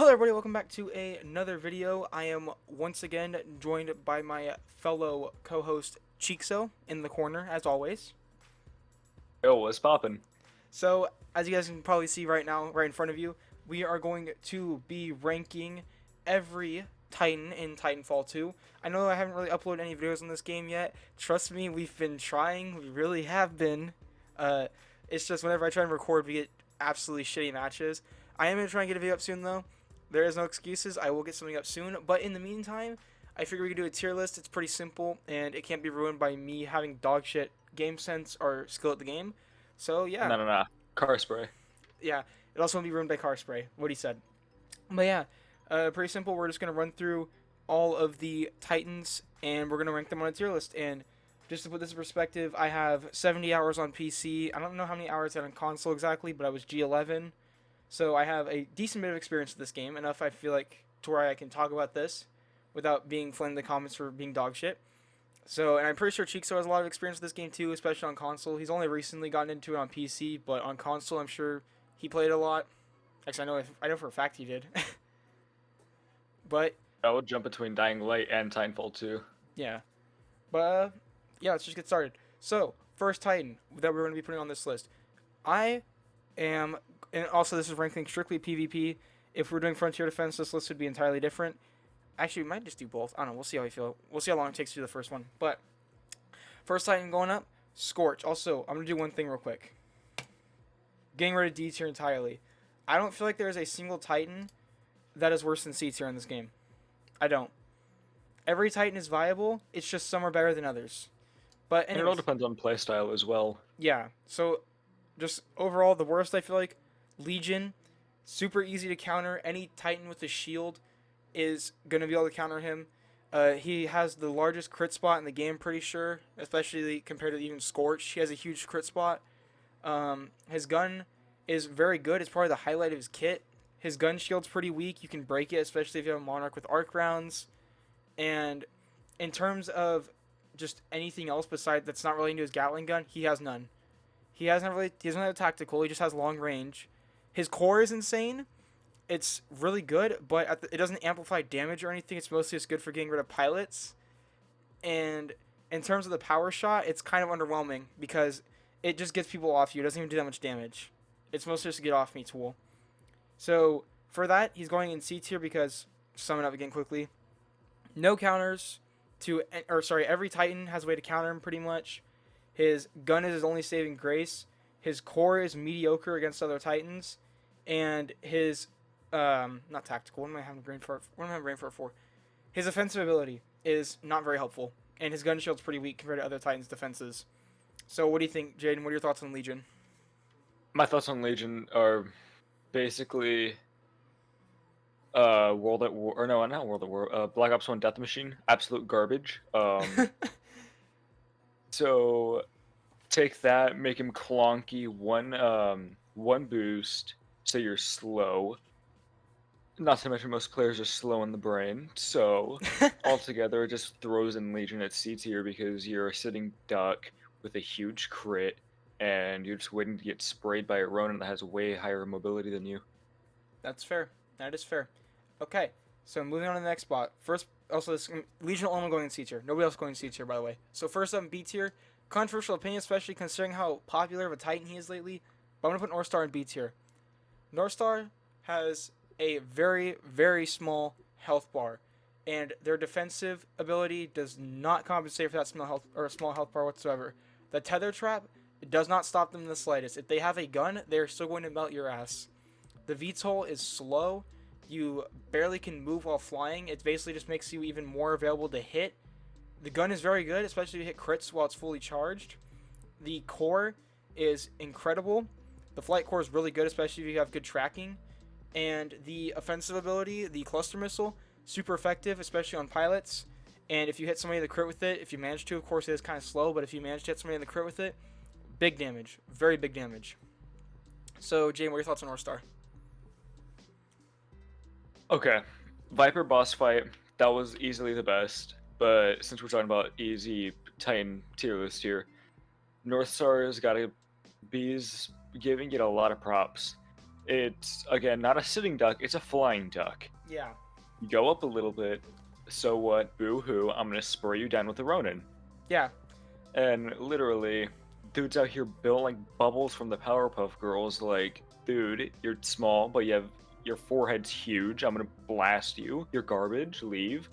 Hello everybody, welcome back to another video. I am once again joined by my fellow co-host Chixo in the corner, as always. Yo, what's poppin'? So, as you guys can probably see right now, right in front of you, we are going to be ranking every Titan in Titanfall 2. I know I haven't really uploaded any videos on this game yet. Trust me, we've been trying. We really have been. Uh, it's just whenever I try and record, we get absolutely shitty matches. I am going to try and get a video up soon, though. There is no excuses. I will get something up soon. But in the meantime, I figure we can do a tier list. It's pretty simple, and it can't be ruined by me having dog shit game sense or skill at the game. So, yeah. No. Car spray. Yeah. It also won't be ruined by car spray, what he said. But yeah, pretty simple. We're just going to run through all of the Titans, and we're going to rank them on a tier list. And just to put this in perspective, I have 70 hours on PC. I don't know how many hours I had on console exactly, but I was G11. So I have a decent bit of experience with this game, enough I feel like to where I can talk about this without being flamed in the comments for being dog shit. So, and I'm pretty sure Chixo has a lot of experience with this game too, especially on console. He's only recently gotten into it on PC, but on console, I'm sure he played a lot. Actually, I know for a fact he did. But I will jump between Dying Light and Titanfall 2. yeah, but yeah, let's just get started. So, first Titan that we're going to be putting on this list, I am, and also this is ranking strictly PvP. If we're doing Frontier Defense, this list would be entirely different. Actually, we might just do both. I don't know. We'll see how we feel. We'll see how long it takes to do the first one. But first Titan going up, Scorch. Also, I'm going to do one thing real quick. Getting rid of D tier entirely. I don't feel like there is a single Titan that is worse than C tier in this game. I don't. Every Titan is viable. It's just some are better than others. But And it anyways, all depends on playstyle as well. yeah. So just overall, the worst I feel like Legion, super easy to counter. Any Titan with a shield is gonna be able to counter him. He has the largest crit spot in the game, pretty sure, especially compared to even Scorch. He has a huge crit spot. His gun is very good. It's probably the highlight of his kit. His gun shield's pretty weak. You can break it, especially if you have a Monarch with arc rounds. And in terms of just anything else besides that's not relating to his Gatling gun, he has none. He doesn't have a tactical. He just has long range. His core is insane. It's really good, but it doesn't amplify damage or anything. It's mostly just good for getting rid of pilots. And in terms of the power shot, it's kind of underwhelming because it just gets people off you. It doesn't even do that much damage. It's mostly just a get off me tool. So for that, he's going in C tier because sum it up again quickly. No counters every Titan has a way to counter him pretty much. His gun is his only saving grace. His core is mediocre against other Titans, and his not tactical. What am I having brain for? What am I having brain for? His offensive ability is not very helpful, and his gun shield's pretty weak compared to other Titans' defenses. So, what do you think, Jaden? What are your thoughts on Legion? My thoughts on Legion are basically World at War, or no, not World at War, Black Ops 1 Death Machine, absolute garbage. So take that, make him clunky, one boost, so you're slow. Not to mention most players are slow in the brain, so altogether it just throws in Legion at C tier because you're a sitting duck with a huge crit, and you're just waiting to get sprayed by a Ronin that has way higher mobility than you. That's fair. That is fair. Okay, so moving on to the next spot. First, also this Legion only going in C tier. Nobody else going in C tier, by the way. So first up in B tier, controversial opinion, especially considering how popular of a Titan he is lately. But I'm gonna put Northstar in B tier. Northstar has a very, very small health bar, and their defensive ability does not compensate for that small health bar whatsoever. The tether trap does not stop them in the slightest. If they have a gun, they're still going to melt your ass. The VTOL is slow. You barely can move while flying. It basically just makes you even more available to hit. The gun is very good, especially if you hit crits while it's fully charged. The core is incredible. The flight core is really good, especially if you have good tracking. And the offensive ability, the cluster missile, super effective, especially on pilots. And if you hit somebody in the crit with it, if you manage to, of course it is kind of slow, but if you manage to hit somebody in the crit with it, big damage. Very big damage. So, Jane, what are your thoughts on Northstar? Okay, Viper boss fight, that was easily the best, but since we're talking about easy Titan tier list here, Northstar's gotta be giving it a lot of props. It's, again, not a sitting duck, it's a flying duck. Yeah. You go up a little bit, so what? Boo-hoo, I'm gonna spur you down with a Ronin. Yeah. And literally, dudes out here built like bubbles from the Powerpuff Girls. Like, dude, you're small, but your forehead's huge. I'm gonna blast you. You're garbage. Leave.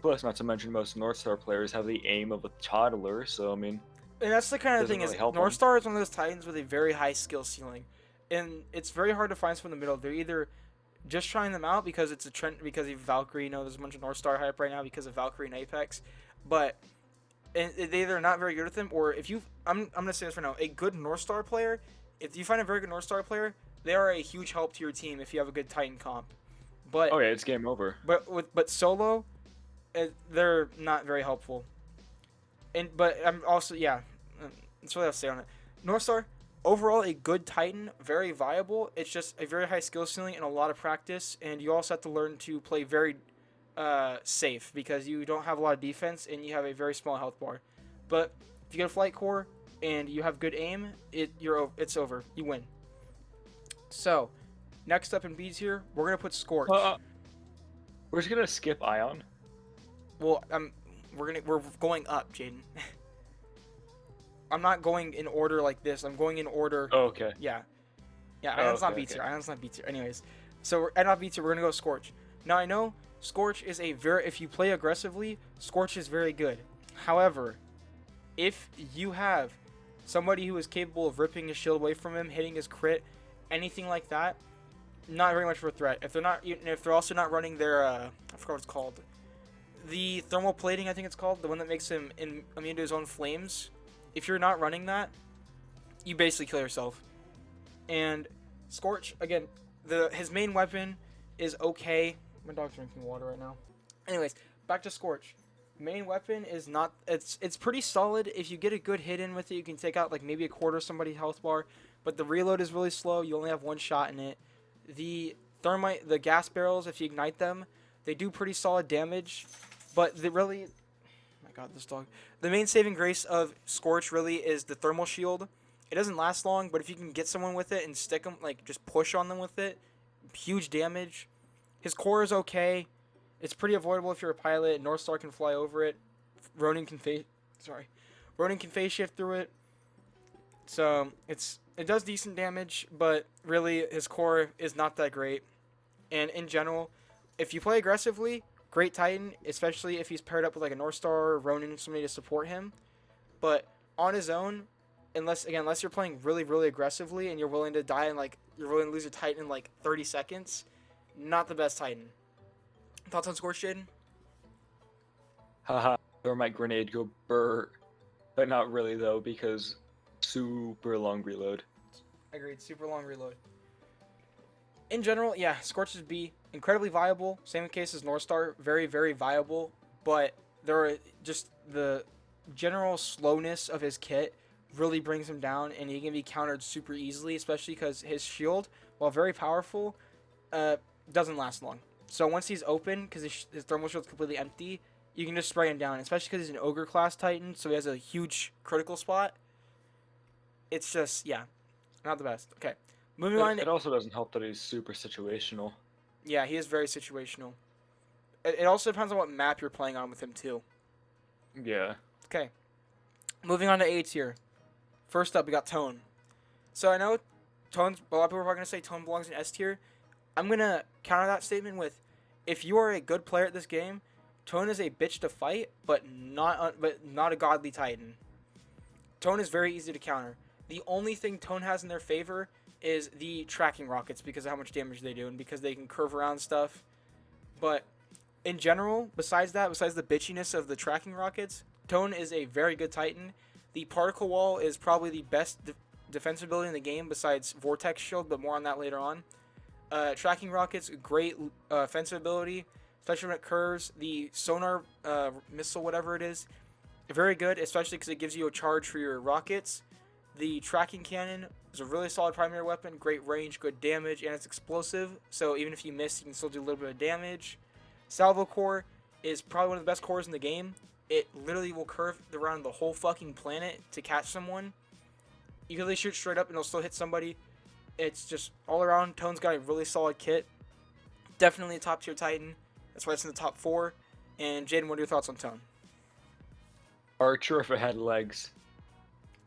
Plus, not to mention, most North Star players have the aim of a toddler. So I mean, And that's the kind of doesn't thing really is help North them. Star is one of those Titans with a very high skill ceiling, and it's very hard to find someone in the middle. They're either just trying them out because it's a trend because of Valkyrie. You know, there's a bunch of North Star hype right now because of Valkyrie and Apex, but and they either not very good with them or if you I'm gonna say this right now, a good North Star player, if you find a very good North Star player, they are a huge help to your team if you have a good Titan comp. But Oh yeah, it's game over. but solo, they're not very helpful. And but I'm also yeah, that's what I have to say on it. North Star overall a good Titan, very viable. It's just a very high skill ceiling and a lot of practice, and you also have to learn to play very safe because you don't have a lot of defense and you have a very small health bar. But if you get a flight core and you have good aim, it's over. You win. So next up in beads here, we're gonna put Scorch. We're just gonna skip Ion. Well, we're going up, Jaden. I'm not going in order like this. I'm going in order. Oh, okay. Yeah. Yeah, Oh, Ion's not okay, B tier. okay. Ion's not B tier. Anyways, so we're not B tier. We're gonna go Scorch. Now I know Scorch is a very. If you play aggressively, Scorch is very good. However, if you have somebody who is capable of ripping his shield away from him, hitting his crit, anything like that, not very much of a threat. If they're also not running their I forgot what it's called, the thermal plating, I think it's called, the one that makes him immune to his own flames. If you're not running that, you basically kill yourself. And Scorch, again, his main weapon is okay. My dog's drinking water right now. Anyways, back to Scorch. Main weapon is not. It's pretty solid. If you get a good hit in with it, you can take out like maybe a quarter of somebody's health bar. But the reload is really slow. You only have one shot in it. The thermite, the gas barrels, if you ignite them, they do pretty solid damage. But they really, oh my god, this dog. The main saving grace of Scorch really is the thermal shield. It doesn't last long, but if you can get someone with it and stick them, like just push on them with it, huge damage. His core is okay. It's pretty avoidable if you're a pilot. North Star can fly over it. Ronin can phase shift through it. So it does decent damage, but really his core is not that great. And in general, if you play aggressively, great Titan, especially if he's paired up with like a North Star or Ronin, somebody to support him. But on his own, unless you're playing really, really aggressively and you're willing to die and like you're willing to lose your Titan in like 30 seconds, not the best Titan. Thoughts on Scorch, Jaden? Haha, or my grenade go burr. But not really though, because super long reload. Agreed. Super long reload. In general, yeah, Scorch is B. Incredibly viable. Same case as North Star. Very, very viable. But there are just the general slowness of his kit really brings him down, and he can be countered super easily, especially because his shield, while very powerful, doesn't last long. So once he's open, because his thermal shield's completely empty, you can just spray him down, especially because he's an Ogre class Titan, so he has a huge critical spot. It's just, yeah, not the best. Okay, moving on. It also doesn't help that he's super situational. Yeah, he is very situational. It also depends on what map you're playing on with him, too. Yeah. Okay, moving on to A tier. First up, we got Tone. So I know a lot of people are probably going to say Tone belongs in S tier. I'm going to counter that statement with, if you are a good player at this game, Tone is a bitch to fight, but not a godly Titan. Tone is very easy to counter. The only thing Tone has in their favor is the tracking rockets because of how much damage they do and because they can curve around stuff. But in general, besides the bitchiness of the tracking rockets, Tone is a very good Titan. The particle wall is probably the best defensive ability in the game besides Vortex Shield, but more on that later on. Tracking rockets, great offensive ability, especially when it curves. The sonar missile, whatever it is, very good, especially because it gives you a charge for your rockets. The tracking cannon is a really solid primary weapon, great range, good damage, and it's explosive. So even if you miss, you can still do a little bit of damage. Salvo core is probably one of the best cores in the game. It literally will curve around the whole fucking planet to catch someone. You can really shoot straight up and it'll still hit somebody. It's just all around. Tone's got a really solid kit. Definitely a top tier Titan. That's why it's in the top 4. And Jaden, what are your thoughts on Tone? Archer if it had legs.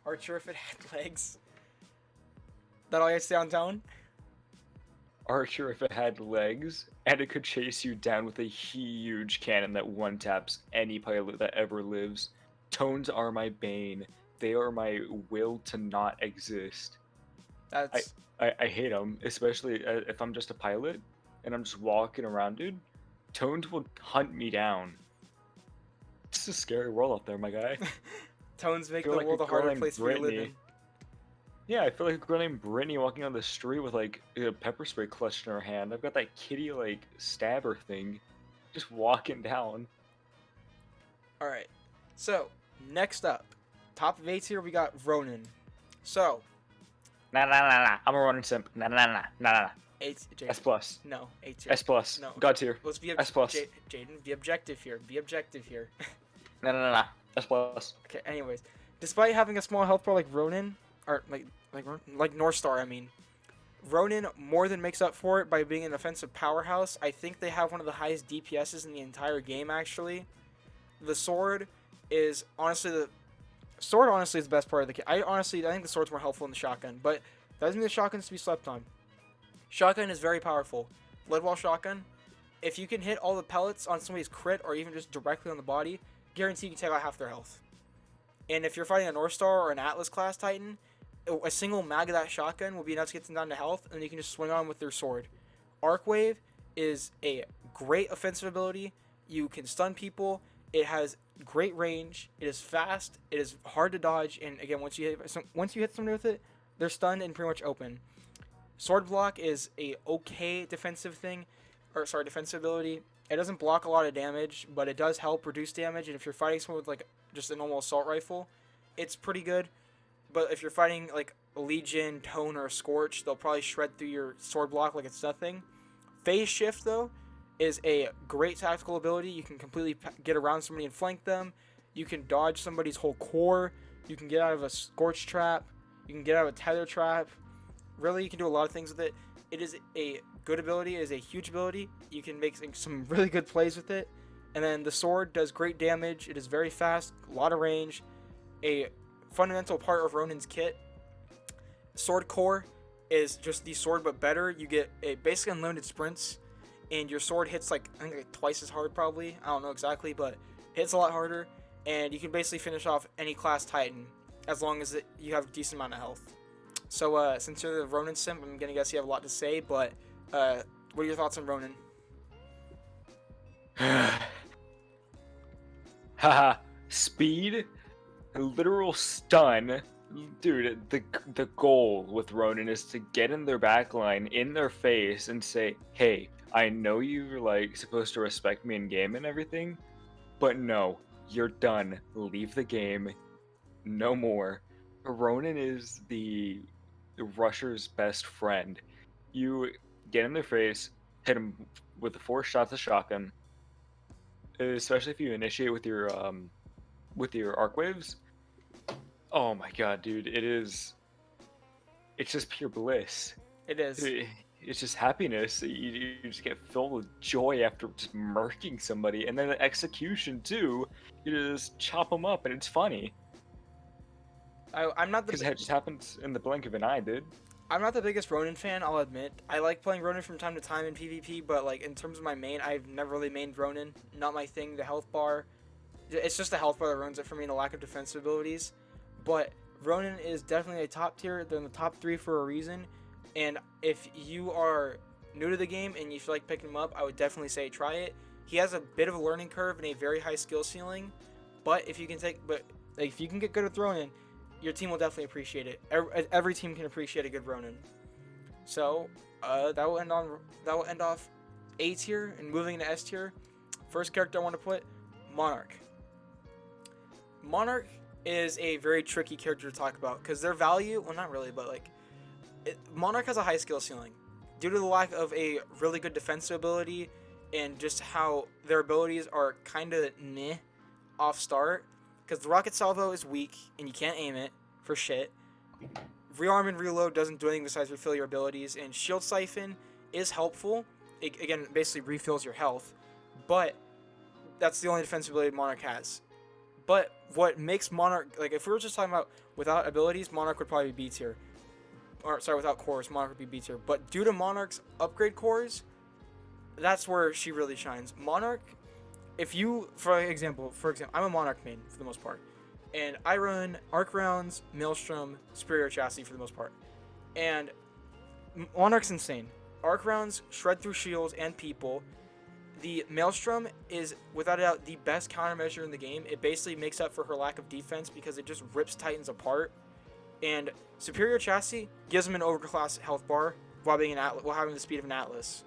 Archer if it had legs. That all you have to say on Tone? Archer if it had legs, and it could chase you down with a huge cannon that one taps any pilot that ever lives. Tones are my bane. They are my will to not exist. That's I hate them, especially if I'm just a pilot and I'm just walking around, dude. Tones will hunt me down. It's a scary world out there, my guy. Tones make Feel the like world a a harder girl place named for you to live Brittany. in. Yeah, I feel like a girl named Brittany walking on the street with like a pepper spray clutched in her hand. I've got that kitty like stabber thing, just walking down. Alright. So, next up. Top of A tier, we got Ronan. So, Nah, nah, nah, nah. I'm a Ronin simp. Nah, nah, nah, nah, nah. S plus. No, A tier. S plus. No. God tier. Let's be S plus. Jaden, be objective here. Be objective here. Nah, nah, nah, nah. S plus. Okay, anyways. Despite having a small health bar like Ronan, or like North Star, I mean, Ronan more than makes up for it by being an offensive powerhouse. I think they have one of the highest DPSs in the entire game, actually. The sword is honestly the best part of the kit. I think the sword's more helpful than the shotgun, but that doesn't mean the shotgun's to be slept on. Shotgun is very powerful. Lead wall shotgun, if you can hit all the pellets on somebody's crit or even just directly on the body, guarantee you can take out half their health. And if you're fighting a North Star or an Atlas class Titan, a single mag of that shotgun will be enough to get them down to health, and you can just swing on with their sword. Arc Wave is a great offensive ability. You can stun people. It has great range. It is fast. It is hard to dodge. And again, once you hit somebody with it, they're stunned and pretty much open. Sword block is a okay defensive ability. It doesn't block a lot of damage, but it does help reduce damage. And if you're fighting someone with like just a normal assault rifle, it's pretty good. But if you're fighting like a Legion, Tone, or a Scorch, they'll probably shred through your sword block like it's nothing. Phase Shift, though, is a great tactical ability. You can completely get around somebody and flank them. You can dodge somebody's whole core. You can get out of a Scorch trap. You can get out of a Tether trap. Really, you can do a lot of things with it. It is a good ability. It is a huge ability. You can make some really good plays with it. And then the sword does great damage. It is very fast, a lot of range. A fundamental part of Ronan's kit. Sword core is just the sword but better. You get a basically unlimited sprints, and your sword hits like I think like twice as hard probably. I don't know exactly, but hits a lot harder. And you can basically finish off any class Titan as long as you have a decent amount of health. So since you're the Ronin simp, I'm gonna guess you have a lot to say. But what are your thoughts on Ronin? Haha. Speed, literal stun. Dude, the goal with Ronin is to get in their backline, in their face, and say, hey, I know you're like supposed to respect me in game and everything, but no, you're done. Leave the game. No more. Ronin is the rusher's best friend. You get in their face, hit them with the 4 shots of shotgun, especially if you initiate with your arc waves. Oh my god, dude, it's just pure bliss. It is. It's just happiness. You just get filled with joy after just murking somebody, and then the execution too. You just chop them up, and it's funny. I'm not the Because it just happens in the blink of an eye, dude. I'm not the biggest Ronin fan, I'll admit. I like playing Ronin from time to time in PvP, but like in terms of my main, I've never really mained Ronin. Not my thing. The health bar, it's just the health bar that ruins it for me and the lack of defensive abilities. But Ronin is definitely a top tier. They're in the top 3 for a reason. And if you are new to the game and you feel like picking him up, I would definitely say try it. He has a bit of a learning curve and a very high skill ceiling, but if you can get good with Ronin, your team will definitely appreciate it. Every team can appreciate a good Ronin. So that will end off A tier and moving into S tier. First character I want to put, Monarch. Monarch is a very tricky character to talk about because their value, well, not really, but like Monarch has a high skill ceiling due to the lack of a really good defensive ability and just how their abilities are kind of meh off start. Because the rocket salvo is weak and you can't aim it for shit. Rearm and Reload doesn't do anything besides refill your abilities, and Shield Siphon is helpful. It, again, basically refills your health, but that's the only defense ability Monarch has. But what makes Monarch, like, if we were just talking about without abilities, Monarch would probably be B tier. Or, sorry, without cores, Monarch would be B tier. But due to Monarch's upgrade cores, that's where she really shines. Monarch, if you, for example, I'm a Monarch main for the most part. And I run Arc Rounds, Maelstrom, Superior Chassis for the most part. And Monarch's insane. Arc Rounds shred through shields and people. The Maelstrom is, without a doubt, the best countermeasure in the game. It basically makes up for her lack of defense because it just rips Titans apart. And Superior Chassis gives them an overclass health bar while having the speed of an Atlas.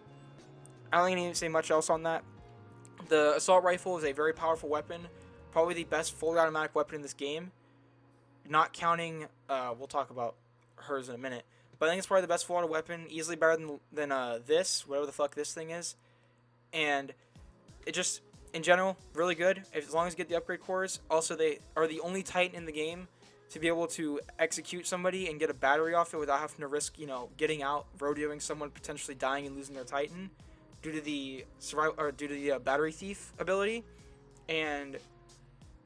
I don't think I need to say much else on that. The Assault Rifle is a very powerful weapon. Probably the best fully automatic weapon in this game. Not counting, we'll talk about hers in a minute. But I think it's probably the best full auto weapon. Easily better than this, whatever the fuck this thing is. And it just, in general, really good. As long as you get the upgrade cores. Also, they are the only Titan in the game to be able to execute somebody and get a battery off it without having to risk, getting out, rodeoing someone, potentially dying and losing their Titan due to the battery thief ability. And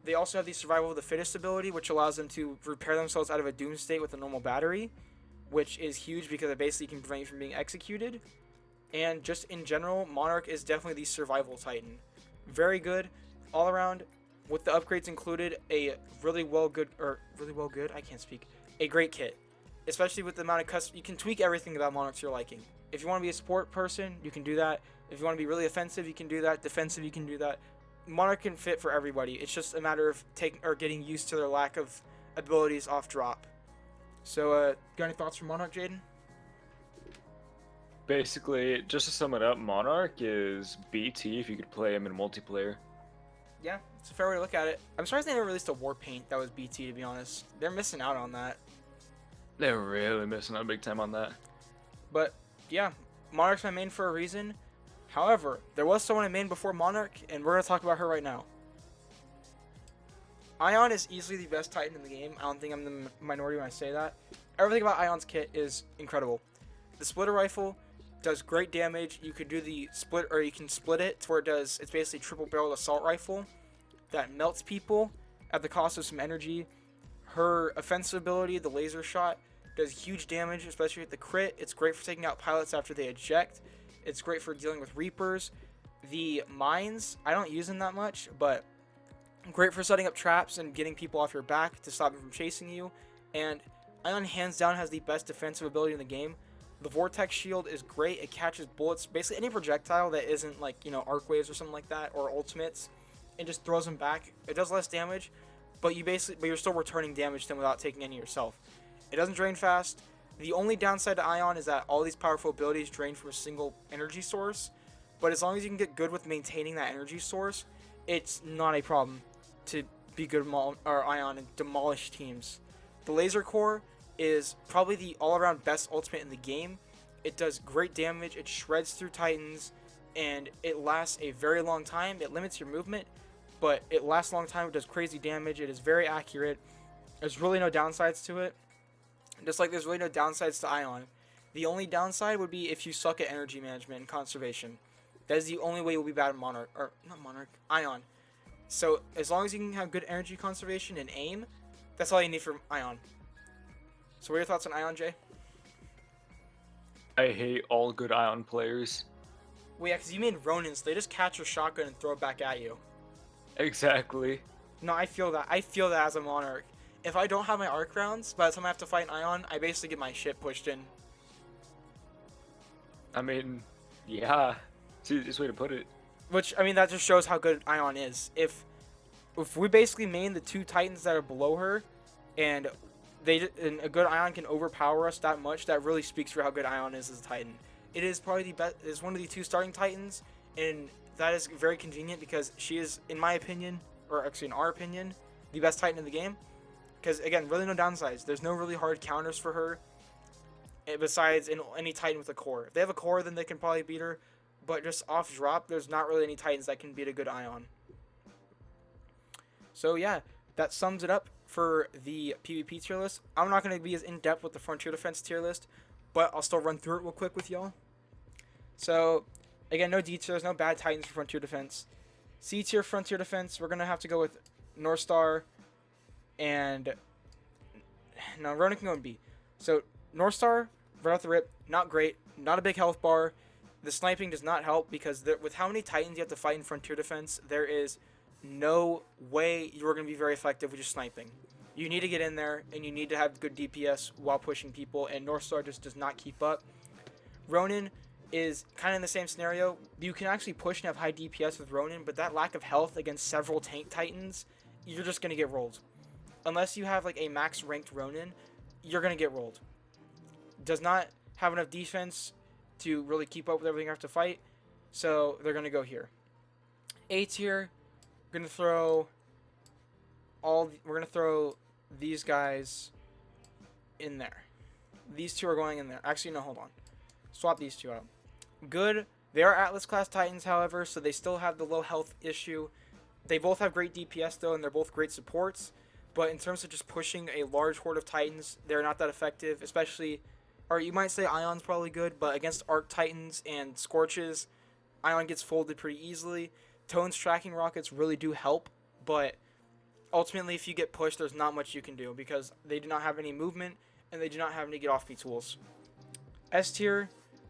they also have the survival of the fittest ability, which allows them to repair themselves out of a doom state with a normal battery, which is huge because it basically can prevent you from being executed. And just in general, Monarch is definitely the survival Titan. Very good all around. With the upgrades included, a a great kit. Especially with the amount of custom, you can tweak everything about Monarch to your liking. If you want to be a support person, you can do that. If you want to be really offensive, you can do that. Defensive, you can do that. Monarch can fit for everybody. It's just a matter of getting used to their lack of abilities off drop. So, got any thoughts from Monarch, Jaden? Basically, just to sum it up, Monarch is BT if you could play him in multiplayer. Yeah, it's a fair way to look at it. I'm surprised they never released a Warpaint that was BT, to be honest. They're missing out on that. They're really missing out big time on that. But, yeah, Monarch's my main for a reason. However, there was someone I main before Monarch, and we're going to talk about her right now. Ion is easily the best Titan in the game. I don't think I'm the minority when I say that. Everything about Ion's kit is incredible. The splitter rifle does great damage. You could do the split, or you can split it to where it's basically triple barreled assault rifle that melts people at the cost of some energy. Her offensive ability, the laser shot, does huge damage, especially with the crit. It's great for taking out pilots after they eject. It's great for dealing with Reapers. The mines, I don't use them that much, but great for setting up traps and getting people off your back to stop them from chasing you. And Ion hands down has the best defensive ability in the game. The Vortex Shield is great. It catches bullets, basically any projectile that isn't like, arc waves or something like that, or ultimates. It just throws them back. It does less damage, but you're still returning damage to them without taking any yourself. It doesn't drain fast. The only downside to Ion is that all these powerful abilities drain from a single energy source, but as long as you can get good with maintaining that energy source, it's not a problem to be good Ion and demolish teams. The Laser Core is probably the all-around best ultimate in the game. It does great damage, it shreds through Titans, and it lasts a very long time. It limits your movement, but it lasts a long time. It does crazy damage. It is very accurate. There's really no downsides to it. Just like there's really no downsides to Ion. The only downside would be if you suck at energy management and conservation. That is the only way you'll be bad at Ion. So as long as you can have good energy conservation and aim, that's all you need for Ion. So what are your thoughts on Ion, Jay? I hate all good Ion players. Well, yeah, because you mean Ronin, so they just catch your shotgun and throw it back at you. Exactly. No, I feel that. I feel that as a Monarch. If I don't have my arc rounds, by the time I have to fight an Ion, I basically get my shit pushed in. I mean, yeah. It's the easiest way to put it. Which, I mean, that just shows how good Ion is. If we basically main the two Titans that are below her, and a good Ion can overpower us that much, that really speaks for how good Ion is as a Titan. It is probably the best. It's one of the two starting Titans, and that is very convenient because she is, in my opinion, or actually in our opinion, the best Titan in the game. Because again, really no downsides. There's no really hard counters for her. Besides any Titan with a core. If they have a core, then they can probably beat her. But just off drop, there's not really any Titans that can beat a good Ion. So yeah, that sums it up for the PvP tier list. I'm not going to be as in-depth with the Frontier Defense tier list, but I'll still run through it real quick with y'all. So, again, no D tiers, no bad Titans for Frontier Defense. C tier Frontier Defense, we're going to have to go with North Star and... No, Ronan can go in B. So, North Star, right off the rip, not great. Not a big health bar. The sniping does not help because with how many Titans you have to fight in Frontier Defense, there is no way you're going to be very effective with just sniping. You need to get in there, and you need to have good DPS while pushing people, and North Star just does not keep up. Ronin is kind of in the same scenario. You can actually push and have high DPS with Ronin, but that lack of health against several tank Titans, you're just going to get rolled. Unless you have like a max ranked Ronin, you're going to get rolled. Does not have enough defense to really keep up with everything you have to fight, so they're going to go here. A tier, we're going to throw these guys in there. These two are going in there. Actually, no, hold on. Swap these two out. Good. They are Atlas class Titans, however, so they still have the low health issue. They both have great DPS, though, and they're both great supports. But in terms of just pushing a large horde of Titans, they're not that effective, especially... Or you might say Ion's probably good, but against Arc Titans and Scorches, Ion gets folded pretty easily. Tone's tracking rockets really do help, but ultimately if you get pushed, there's not much you can do because they do not have any movement and they do not have any get off me tools. S tier,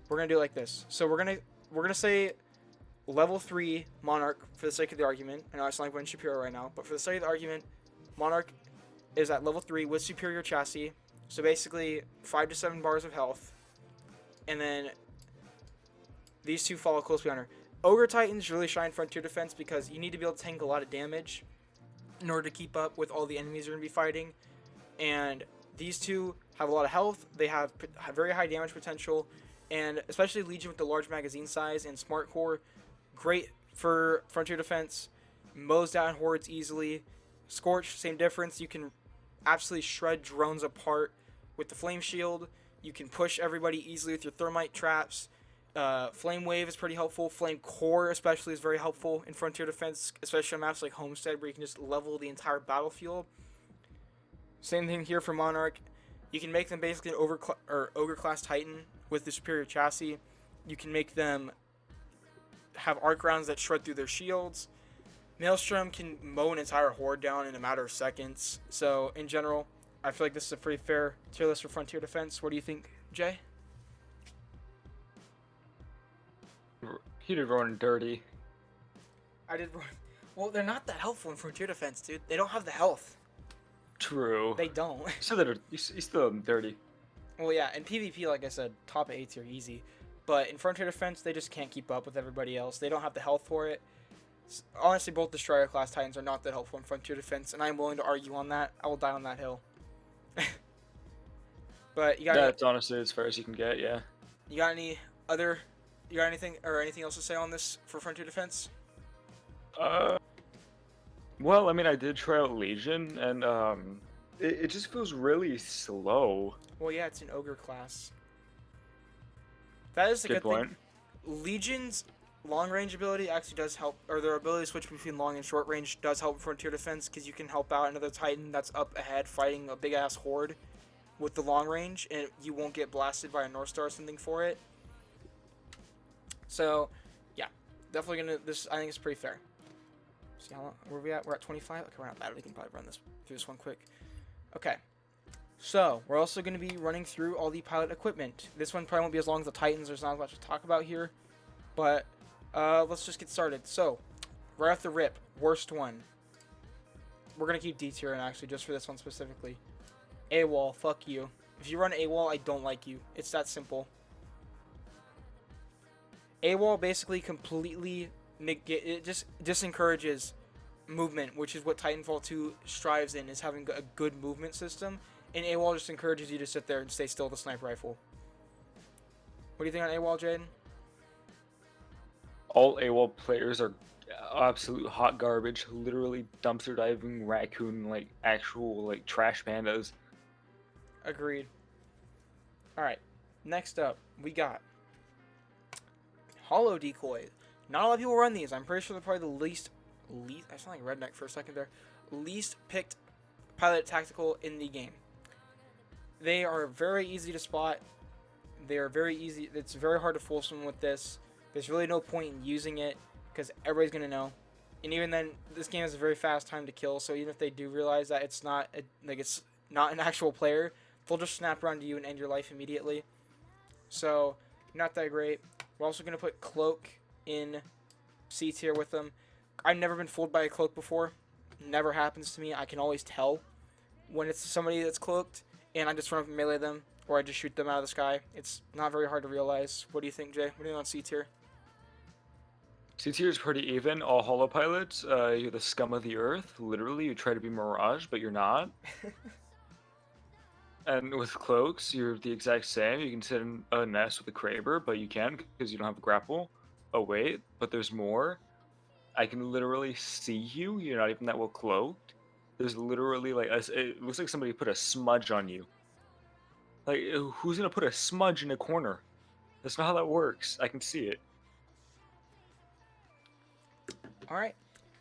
we're gonna do it like this. So we're gonna say level 3 Monarch for the sake of the argument. I know I sound like Win Shapiro right now, but for the sake of the argument, Monarch is at level 3 with superior chassis. So basically 5 to 7 bars of health, and then these two follow close behind her. Ogre Titans really shine Frontier Defense because you need to be able to tank a lot of damage in order to keep up with all the enemies you're going to be fighting. And these two have a lot of health. They have very high damage potential. And especially Legion with the large magazine size and Smart Core. Great for Frontier Defense. Mows down hordes easily. Scorch, same difference. You can absolutely shred drones apart with the Flame Shield. You can push everybody easily with your Thermite traps. Flame Wave is pretty helpful. Flame Core especially is very helpful in Frontier Defense, especially on maps like Homestead where you can just level the entire battlefield. Same thing here for Monarch. You can make them basically an Ogre class Titan with the superior chassis. You can make them have arc rounds that shred through their shields. Maelstrom can mow an entire horde down in a matter of seconds. So in general, I feel like this is a pretty fair tier list for Frontier Defense. What do you think, Jay? He did Ronan dirty. I did. Well, they're not that helpful in Frontier Defense, dude. They don't have the health. True. They don't. He's still dirty. Well, yeah, in PvP, like I said, top 8 tier easy. But in Frontier Defense, they just can't keep up with everybody else. They don't have the health for it. Honestly, both Destroyer class Titans are not that helpful in Frontier Defense, and I'm willing to argue on that. I will die on that hill. But you got That's honestly as far as you can get, yeah. You got anything else to say on this for Frontier Defense? Well, I mean, I did try out Legion, and it just feels really slow. Well, yeah, it's an Ogre class. That is a good point. thing. Legion's long range ability actually does help, or their ability to switch between long and short range does help Frontier Defense because you can help out another Titan that's up ahead fighting a big ass horde with the long range, and you won't get blasted by a North Star or something for it. So, yeah, definitely gonna. I think it's pretty fair. See how long? Where are we at? We're at 25. Okay, we're not bad. We can probably run through this one quick. Okay. So, we're also going to be running through all the pilot equipment. This one probably won't be as long as the Titans. There's not much to talk about here. But, let's just get started. So, right off the rip, worst one. We're going to keep D tier in, actually, just for this one specifically. AWOL, fuck you. If you run AWOL, I don't like you. It's that simple. AWOL basically completely it just disencourages movement, which is what Titanfall 2 strives in, is having a good movement system. And AWOL just encourages you to sit there and stay still with a sniper rifle. What do you think on AWOL, Jaden? All AWOL players are absolute hot garbage, literally dumpster diving raccoon, like actual like trash pandas. Agreed. Alright, next up, we got Holo Decoy. Not a lot of people run these. I'm pretty sure they're probably the least I sound like redneck for a second there. Least picked pilot tactical in the game. They are very easy to spot. They are very easy. It's very hard to fool someone with this. There's really no point in using it because everybody's gonna know. And even then, this game has a very fast time to kill. So even if they do realize that it's not it's not an actual player, they'll just snap around to you and end your life immediately. So not that great. We're also gonna put Cloak in C tier with them. I've never been fooled by a cloak before. Never happens to me. I can always tell when it's somebody that's cloaked, and I just run up and melee them, or I just shoot them out of the sky. It's not very hard to realize. What do you think, Jay? What do you think on C tier? C tier is pretty even. All holo pilots, you're the scum of the earth. Literally, you try to be Mirage, but you're not. And with cloaks, you're the exact same. You can sit in a nest with a Kraber, but you can't because you don't have a grapple. Oh wait, but there's more. I can literally see you. You're not even that well cloaked. There's literally like it looks like somebody put a smudge on you. Like who's gonna put a smudge in a corner? That's not how that works. I can see it. All right.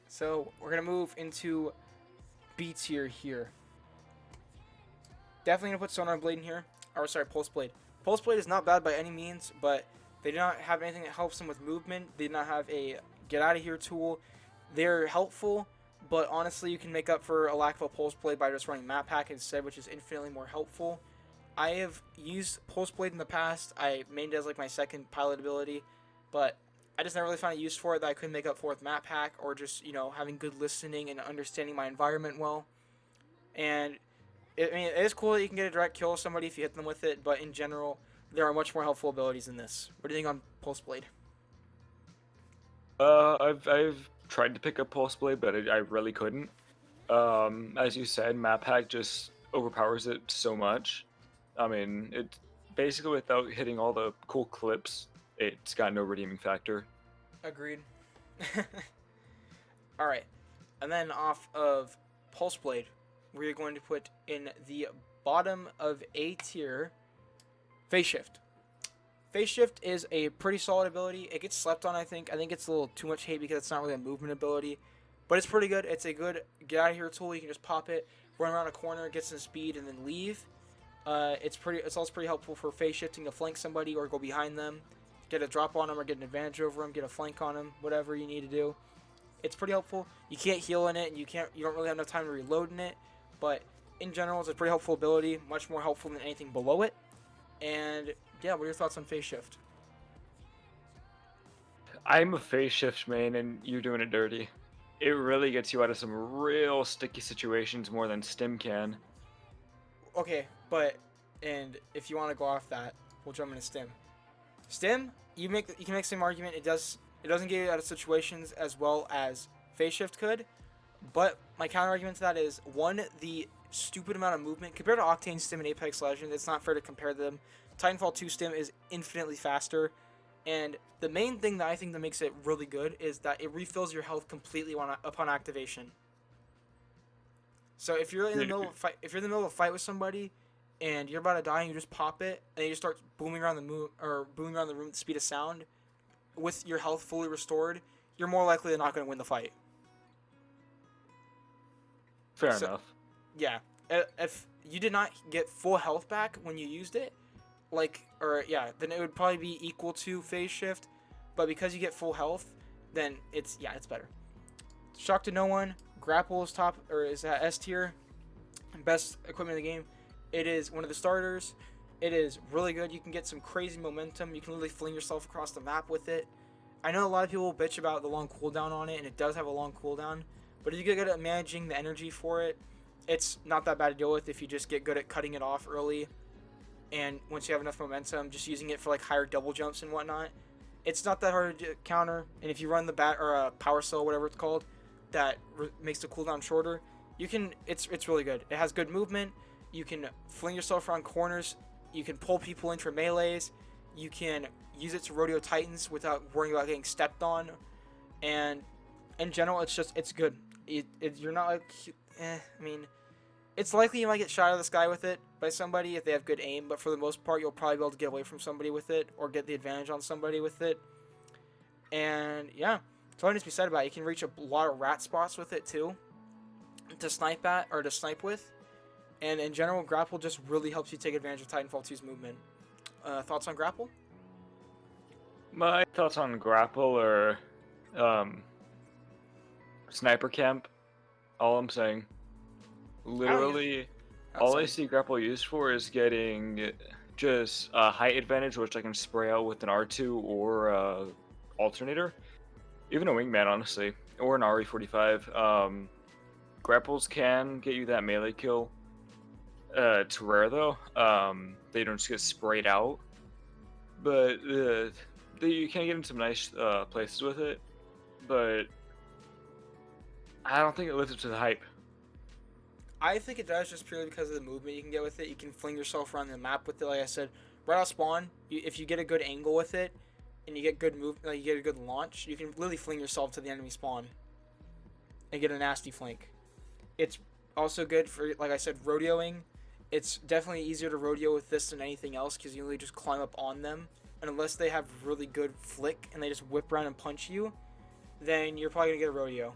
So we're gonna move into B tier here. Definitely gonna put Sonar Blade in here. Or sorry, Pulse Blade. Pulse Blade is not bad by any means, but they do not have anything that helps them with movement. They do not have a get out of here tool. They're helpful, but honestly, you can make up for a lack of a Pulse Blade by just running Map Hack instead, which is infinitely more helpful. I have used Pulse Blade in the past. I mained it as like my second pilot ability, but I just never really found a use for it that I couldn't make up for with Map Hack or just, having good listening and understanding my environment well. And it is cool that you can get a direct kill with somebody if you hit them with it, but in general, there are much more helpful abilities than this. What do you think on Pulse Blade? I've tried to pick up Pulse Blade, but I really couldn't. As you said, Map Hack just overpowers it so much. I mean, it basically without hitting all the cool clips, it's got no redeeming factor. Agreed. Alright, and then off of Pulse Blade, we're going to put in the bottom of A tier, Phase Shift. Phase Shift is a pretty solid ability. It gets slept on, I think. I think it's a little too much hate because it's not really a movement ability. But it's pretty good. It's a good get out of here tool. You can just pop it, run around a corner, get some speed, and then leave. It's also pretty helpful for phase shifting to flank somebody or go behind them, get a drop on them or get an advantage over them, get a flank on them, whatever you need to do. It's pretty helpful. You can't heal in it, and you don't really have enough time to reload in it. But in general, it's a pretty helpful ability, much more helpful than anything below it. And yeah, what are your thoughts on phase shift? I'm a phase shift main, and you're doing it dirty. It really gets you out of some real sticky situations more than Stim can. Okay, and if you want to go off that, we'll jump into Stim. Stim, you can make the same argument. It doesn't get you out of situations as well as phase shift could, but my counter argument to that is one, the stupid amount of movement compared to Octane Stim and Apex Legends. It's not fair to compare them. TitanFall 2 Stim is infinitely faster, and the main thing that I think that makes it really good is that it refills your health completely upon activation. So if you're in the middle of a fight with somebody and you're about to die and you just pop it and you just start booming around the room at the speed of sound with your health fully restored, you're more likely than not going to win the fight. Fair enough. Yeah. If you did not get full health back when you used it, then it would probably be equal to phase shift. But because you get full health, then it's better. Shock to no one. Grapple is top, or is that S tier. Best equipment in the game. It is one of the starters. It is really good. You can get some crazy momentum. You can literally fling yourself across the map with it. I know a lot of people bitch about the long cooldown on it, and it does have a long cooldown. But if you get good at managing the energy for it, it's not that bad to deal with if you just get good at cutting it off early. And once you have enough momentum, just using it for like higher double jumps and whatnot. It's not that hard to counter. And if you run the power cell, whatever it's called, that makes the cooldown shorter, it's really good. It has good movement. You can fling yourself around corners. You can pull people in for melees. You can use it to rodeo titans without worrying about getting stepped on. And in general, it's good. You're not like, it's likely you might get shot out of the sky with it by somebody if they have good aim, but for the most part, you'll probably be able to get away from somebody with it or get the advantage on somebody with it. And yeah, that's all needs to be said about it. You can reach a lot of rat spots with it too. to snipe at or to snipe with. And in general, grapple just really helps you take advantage of Titanfall 2's movement. Thoughts on grapple? My thoughts on grapple are um, sniper camp. All I'm saying, I don't use. literally, all I Outside. see grapple used for is getting just a height advantage, which I can spray out with an R2 or alternator, even a wingman, honestly, or an RE45. Grapples can get you that melee kill. It's rare though. They don't just get sprayed out, but you can get in some nice places with it. But I don't think it lives up to the hype. I think it does just purely because of the movement you can get with it. You can fling yourself around the map with it. Like I said, right off spawn, if you get a good angle with it, and you get good move, you get a good launch, you can literally fling yourself to the enemy spawn and get a nasty flank. It's also good for, like I said, rodeoing. It's definitely easier to rodeo with this than anything else because you literally just climb up on them. And unless they have really good flick and they just whip around and punch you, then you're probably gonna get a rodeo.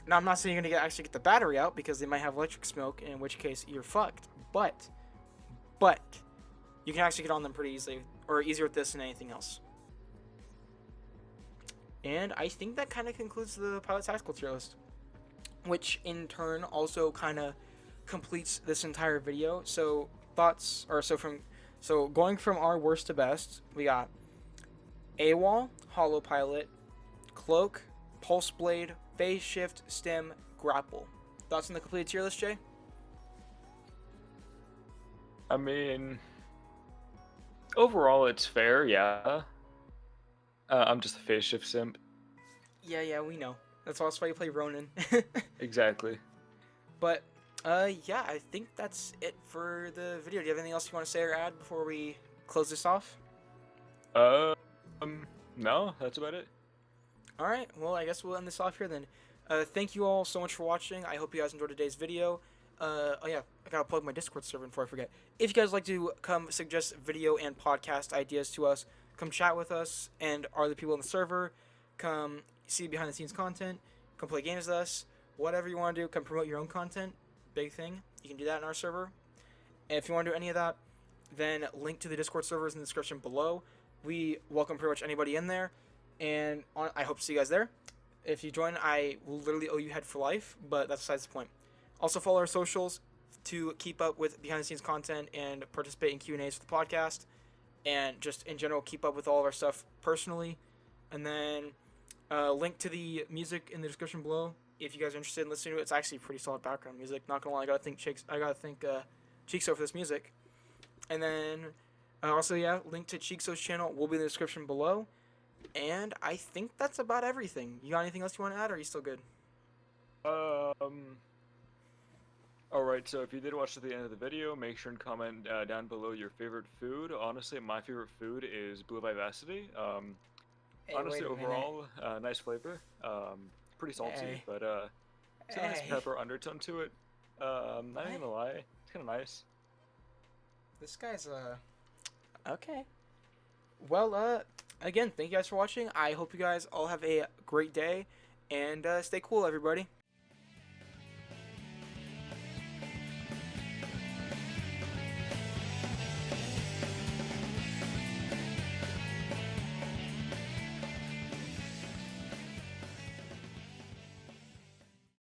Now, I'm not saying you're gonna actually get the battery out because they might have electric smoke, in which case you're fucked. But you can actually get on them pretty easily, or easier with this than anything else. And I think that kind of concludes the pilot tactical tier list, which in turn also kind of completes this entire video. So thoughts, or so going from our worst to best, we got AWOL, Holo Pilot, Cloak, Pulse Blade, Phase Shift, Stim, Grapple. Thoughts on the complete tier list, Jay? I mean, overall, it's fair, yeah. I'm just a phase shift simp. Yeah, we know. That's also why you play Ronin. Exactly. But, yeah, I think that's it for the video. Do you have anything else you want to say or add before we close this off? No, that's about it. Alright, well, I guess we'll end this off here then. Thank you all so much for watching. I hope you guys enjoyed today's video. Oh yeah, I gotta plug my Discord server before I forget. If you guys like to come suggest video and podcast ideas to us, come chat with us and other people in the server, come see behind the scenes content, come play games with us, whatever you want to do, come promote your own content, big thing, you can do that in our server. And if you want to do any of that, then link to the Discord server is in the description below. We welcome pretty much anybody in there, and I hope to see you guys there. If you join, I will literally owe you head for life, but that's besides the point. Also follow our socials to keep up with behind the scenes content and participate in Q&As for the podcast, and just in general keep up with all of our stuff personally. And then link to the music in the description below if you guys are interested in listening to it. It's actually pretty solid background music. Not gonna lie, I gotta thank Cheekso for this music. And then also, yeah, link to Cheekso's channel will be in the description below. And I think that's about everything. You got anything else you want to add, or are you still good? Alright, so if you did watch to the end of the video, make sure and comment down below your favorite food. Honestly, my favorite food is Blue Vivacity. Hey, honestly, wait a minute. overall, nice flavor. Pretty salty, Hey. but it's a nice Hey. pepper undertone to it. Not even gonna lie, it's kind of nice. This guy's okay. Well, again, thank you guys for watching. I hope you guys all have a great day, and stay cool, everybody.